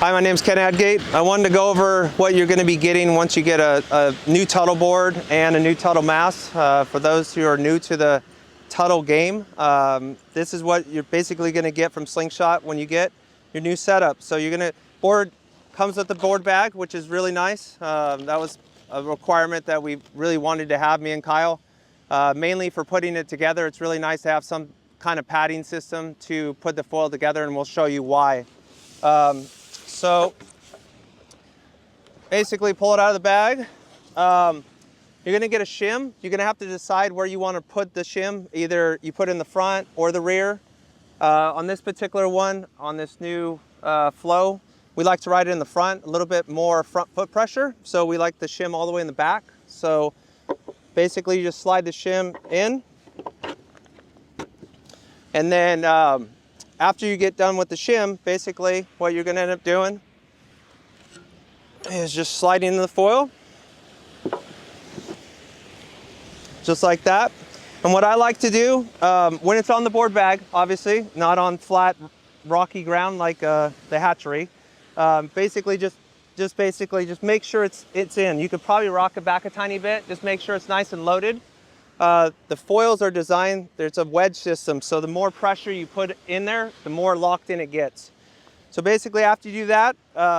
Hi, my name's Ken Adgate. I wanted to go over what you're going to be getting once you get a new Tuttle board and a new Tuttle Mast. For those who are new to the Tuttle game, this is what you're basically going to get from Slingshot when you get your new setup. So board comes with the board bag, which is really nice. That was a requirement that we really wanted to have, me and Kyle. Mainly for putting it together, it's really nice to have some kind of padding system to put the foil together, and we'll show you why. So basically pull it out of the bag. You're gonna get a shim. You're gonna have to decide where you wanna put the shim. Either you put it in the front or the rear. On this particular one, on this new flow, we like to ride it in the front, a little bit more front foot pressure. So we like the shim all the way in the back. So basically you just slide the shim in. And then after you get done with the shim, basically what you're gonna end up doing is just sliding in the foil. Just like that. And what I like to do, when it's on the board bag, obviously, not on flat, rocky ground like the hatchery, basically just make sure it's in. You could probably rock it back a tiny bit, just make sure it's nice and loaded. The foils are designed, there's a wedge system, so the more pressure you put in there, the more locked in it gets. So basically after you do that,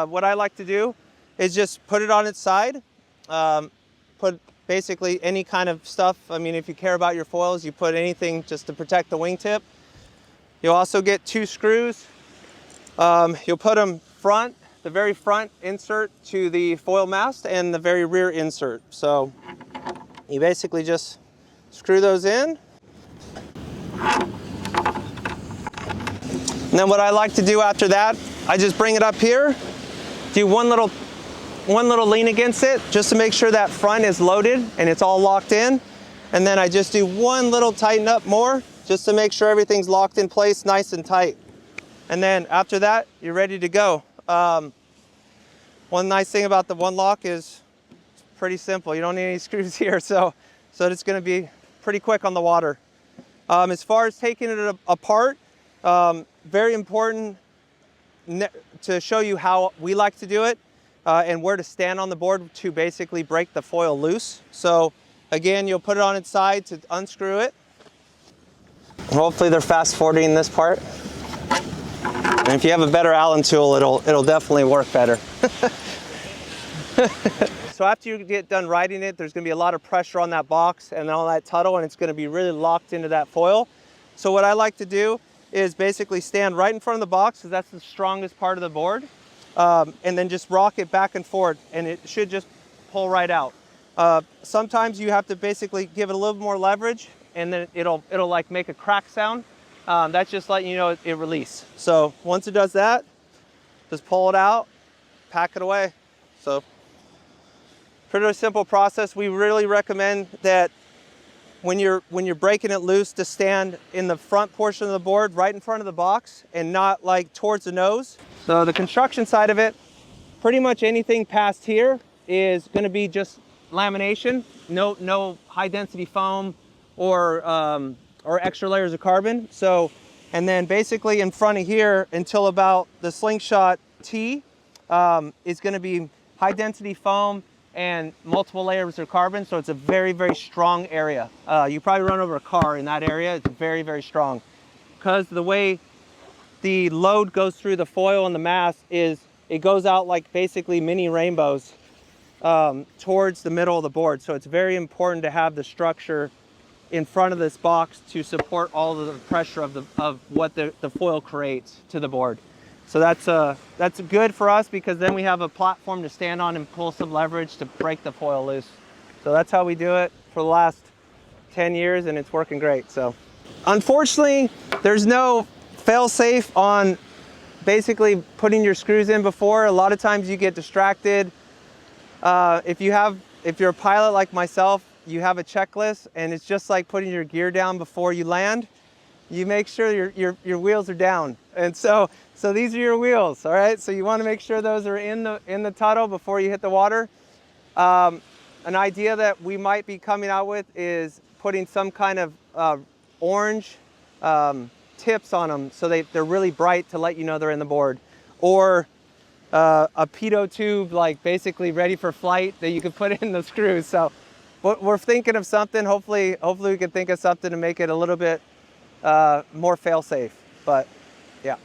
what I like to do is just put it on its side, put basically any kind of stuff. I mean, if you care about your foils, you put anything just to protect the wingtip. You'll also get 2 screws. You'll put them front, the very front insert to the foil mast and the very rear insert. So you basically just screw those in. And then what I like to do after that, I just bring it up here, do one little lean against it just to make sure that front is loaded and it's all locked in. And then I just do one little tighten up more just to make sure everything's locked in place nice and tight. And then after that, you're ready to go. One nice thing about the one lock is it's pretty simple. You don't need any screws here, so it's going to be pretty quick on the water. As far as taking it apart, very important to show you how we like to do it and where to stand on the board to basically break the foil loose. So again, you'll put it on its side to unscrew it. Hopefully they're fast forwarding this part. And if you have a better Allen tool, it'll definitely work better. So after you get done riding it, there's gonna be a lot of pressure on that box and on that Tuttle, and it's gonna be really locked into that foil. So what I like to do is basically stand right in front of the box, because that's the strongest part of the board, and then just rock it back and forth, and it should just pull right out. Sometimes you have to basically give it a little more leverage, and then it'll like make a crack sound. That's just letting you know it release. So once it does that, just pull it out, pack it away. So pretty simple process. We really recommend that when you're breaking it loose to stand in the front portion of the board, right in front of the box, and not like towards the nose. So the construction side of it, pretty much anything past here is going to be just lamination, no high density foam or extra layers of carbon. So, and then basically in front of here until about the Slingshot T is going to be high density foam and multiple layers of carbon. So it's a very, very strong area. You probably run over a car in that area. It's very, very strong, because the way the load goes through the foil and the mast is it goes out like basically mini rainbows towards the middle of the board. So it's very important to have the structure in front of this box to support all of the pressure of what the foil creates to the board. So that's good for us, because then we have a platform to stand on and pull some leverage to break the foil loose. So that's how we do it for the last 10 years, and it's working great. So unfortunately, there's no fail-safe on basically putting your screws in before. A lot of times you get distracted. If you're a pilot like myself, you have a checklist, and it's just like putting your gear down before you land. You make sure your wheels are down, and so these are your wheels. All right, so you want to make sure those are in the Tuttle before you hit the water. An idea that we might be coming out with is putting some kind of orange tips on them, so they're really bright to let you know they're in the board. Or a pitot tube, like basically ready for flight that you could put in the screws. So we're thinking of something. Hopefully we can think of something to make it a little bit more fail-safe. But yeah.